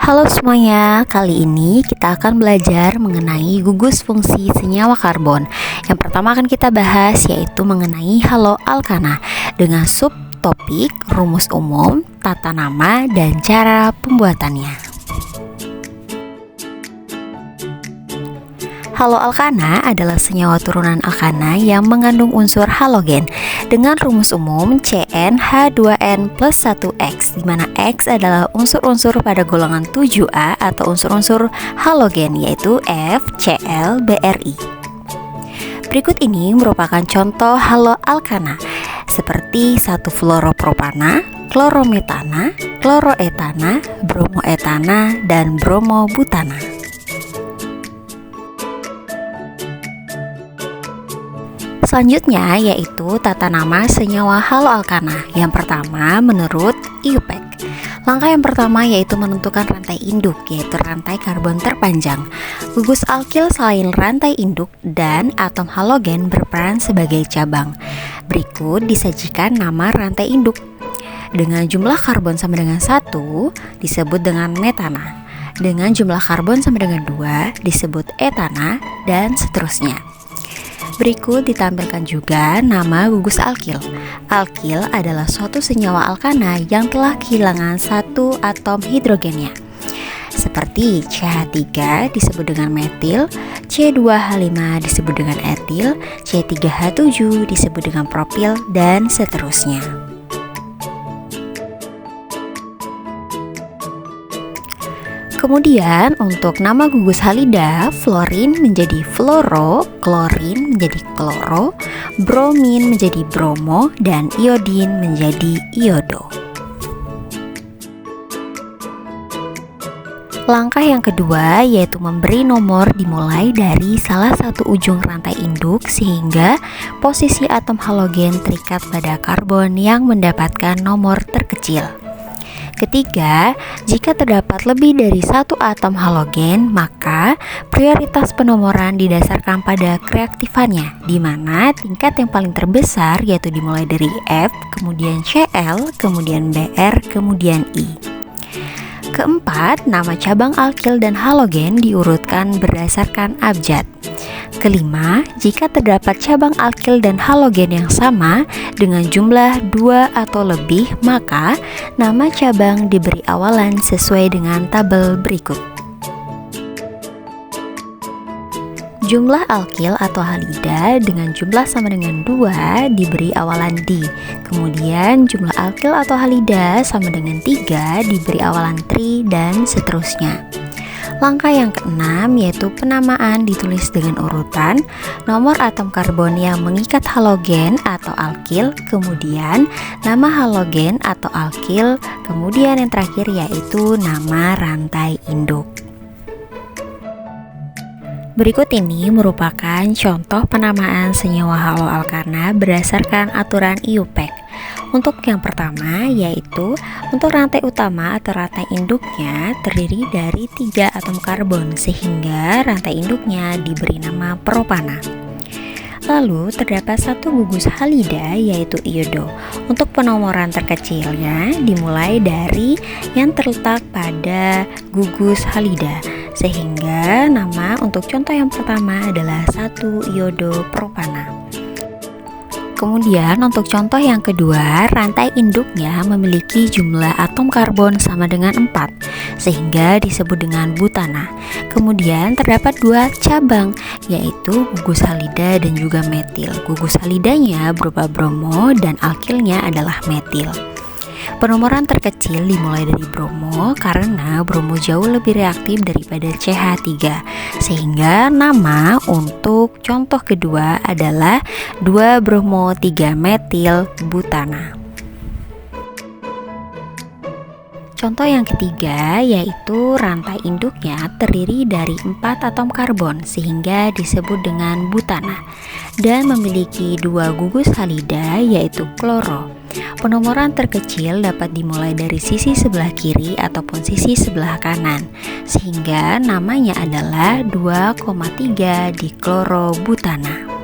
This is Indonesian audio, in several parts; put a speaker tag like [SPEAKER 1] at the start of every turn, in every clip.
[SPEAKER 1] Halo semuanya, kali ini kita akan belajar mengenai gugus fungsi senyawa karbon. Yang pertama akan kita bahas yaitu mengenai haloalkana dengan subtopik, rumus umum, tata nama, dan cara pembuatannya. Haloalkana adalah senyawa turunan alkana yang mengandung unsur halogen dengan rumus umum CnH2n plus 1X, di mana X adalah unsur-unsur pada golongan 7A atau unsur-unsur halogen yaitu FCl, Bri. Berikut ini merupakan contoh haloalkana seperti 1-fluoropropana, klorometana, kloroetana, bromoetana, dan bromobutana. Selanjutnya yaitu tata nama senyawa haloalkana. Yang pertama menurut IUPAC. Langkah yang pertama yaitu menentukan rantai induk, yaitu rantai karbon terpanjang. Gugus alkil selain rantai induk dan atom halogen berperan sebagai cabang. Berikut disajikan nama rantai induk. Dengan jumlah karbon sama dengan 1 disebut dengan metana. Dengan jumlah karbon sama dengan 2 disebut etana, dan seterusnya. Berikut ditampilkan juga nama gugus alkil. Alkil adalah suatu senyawa alkana yang telah kehilangan satu atom hidrogennya. Seperti CH3 disebut dengan metil, C2H5 disebut dengan etil, C3H7 disebut dengan propil, dan seterusnya. Kemudian untuk nama gugus halida, fluorin menjadi fluoro, klorin menjadi kloro, bromin menjadi bromo, dan iodin menjadi iodo. Langkah yang kedua yaitu memberi nomor dimulai dari salah satu ujung rantai induk sehingga posisi atom halogen terikat pada karbon yang mendapatkan nomor terkecil. Ketiga, jika terdapat lebih dari satu atom halogen, maka prioritas penomoran didasarkan pada kereaktifannya, di mana tingkat yang paling terbesar yaitu dimulai dari F, kemudian Cl, kemudian Br, kemudian I. Keempat, nama cabang alkil dan halogen diurutkan berdasarkan abjad. Kelima, jika terdapat cabang alkil dan halogen yang sama dengan jumlah 2 atau lebih, maka nama cabang diberi awalan sesuai dengan tabel berikut. Jumlah alkil atau halida dengan jumlah sama dengan 2 diberi awalan di. Kemudian jumlah alkil atau halida sama dengan 3 diberi awalan tri, dan seterusnya. Langkah yang keenam yaitu penamaan ditulis dengan urutan nomor atom karbon yang mengikat halogen atau alkil, kemudian nama halogen atau alkil, kemudian yang terakhir yaitu nama rantai induk. Berikut ini merupakan contoh penamaan senyawa haloalkana berdasarkan aturan IUPAC. Untuk yang pertama yaitu untuk rantai utama atau rantai induknya terdiri dari 3 atom karbon sehingga rantai induknya diberi nama propana. Lalu terdapat satu gugus halida yaitu iodo. Untuk penomoran terkecilnya dimulai dari yang terletak pada gugus halida, sehingga nama untuk contoh yang pertama adalah 1 iodo propana. Kemudian untuk contoh yang kedua, rantai induknya memiliki jumlah atom karbon sama dengan 4 sehingga disebut dengan butana. Kemudian terdapat 2 cabang yaitu gugus halida dan juga metil. Gugus halidanya berupa bromo dan alkilnya adalah metil. Penomoran terkecil dimulai dari bromo karena bromo jauh lebih reaktif daripada CH3 sehingga nama untuk contoh kedua adalah 2 bromo 3 metil butana. Contoh yang ketiga yaitu rantai induknya terdiri dari 4 atom karbon sehingga disebut dengan butana dan memiliki 2 gugus halida yaitu kloro. Penomoran terkecil dapat dimulai dari sisi sebelah kiri ataupun sisi sebelah kanan sehingga namanya adalah 2,3 diklorobutana.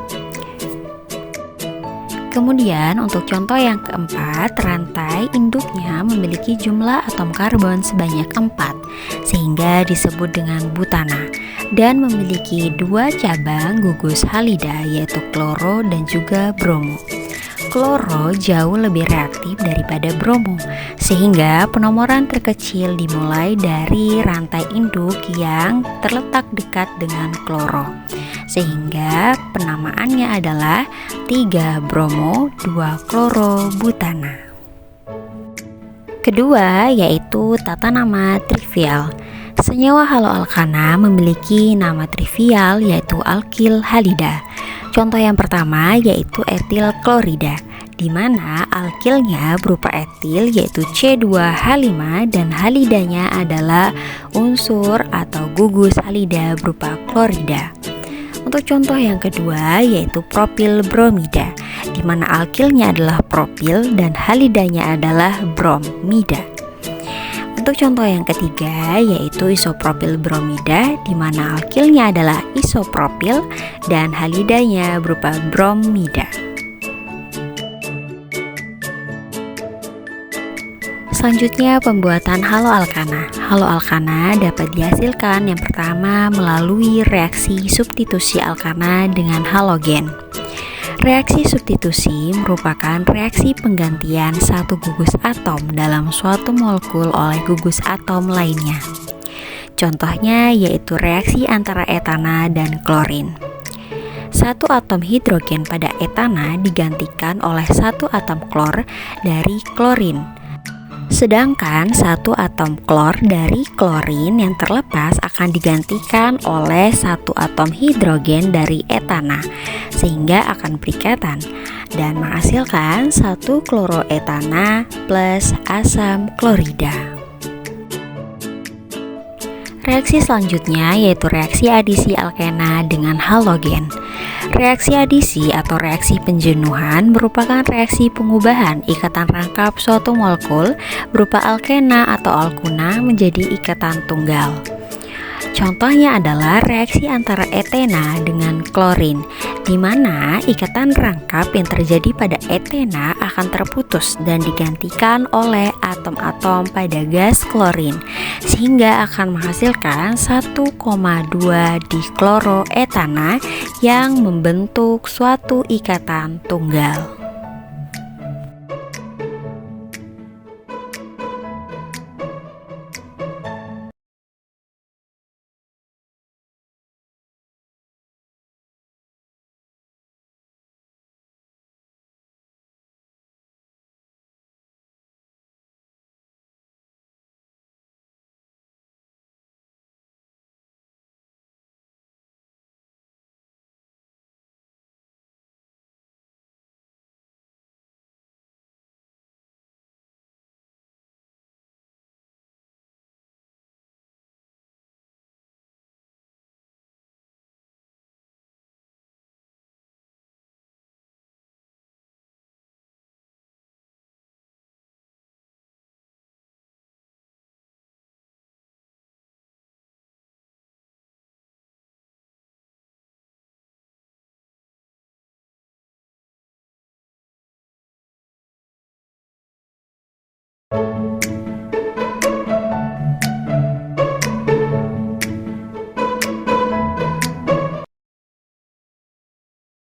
[SPEAKER 1] Kemudian untuk contoh yang keempat, rantai induknya memiliki jumlah atom karbon sebanyak 4 sehingga disebut dengan butana, dan memiliki dua cabang gugus halida, yaitu kloro dan juga bromo. Kloro jauh lebih reaktif daripada bromo, sehingga penomoran terkecil dimulai dari rantai induk yang terletak dekat dengan kloro, sehingga penamaannya adalah 3 bromo 2 kloro butana. Kedua yaitu tata nama trivial. Senyawa haloalkana memiliki nama trivial yaitu alkil halida. Contoh yang pertama yaitu etil klorida, di mana alkilnya berupa etil yaitu C2H5 dan halidanya adalah unsur atau gugus halida berupa klorida. Untuk contoh yang kedua yaitu propil bromida, di mana alkilnya adalah propil dan halidanya adalah bromida. Untuk contoh yang ketiga yaitu isopropil bromida, di mana alkilnya adalah isopropil dan halidanya berupa bromida. Selanjutnya pembuatan haloalkana. Haloalkana dapat dihasilkan yang pertama melalui reaksi substitusi alkana dengan halogen. Reaksi substitusi merupakan reaksi penggantian satu gugus atom dalam suatu molekul oleh gugus atom lainnya. Contohnya yaitu reaksi antara etana dan klorin. Satu atom hidrogen pada etana digantikan oleh satu atom klor dari klorin. Sedangkan satu atom klor dari klorin yang terlepas akan digantikan oleh satu atom hidrogen dari etana, sehingga akan berikatan dan menghasilkan satu kloroetana plus asam klorida. Reaksi selanjutnya yaitu reaksi adisi alkena dengan halogen. Reaksi adisi atau reaksi penjenuhan merupakan reaksi pengubahan ikatan rangkap suatu molekul berupa alkena atau alkuna menjadi ikatan tunggal. Contohnya adalah reaksi antara etena dengan klorin, di mana ikatan rangkap yang terjadi pada etena akan terputus dan digantikan oleh atom-atom pada gas klorin, sehingga akan menghasilkan 1,2 dikloroetana yang membentuk suatu ikatan tunggal.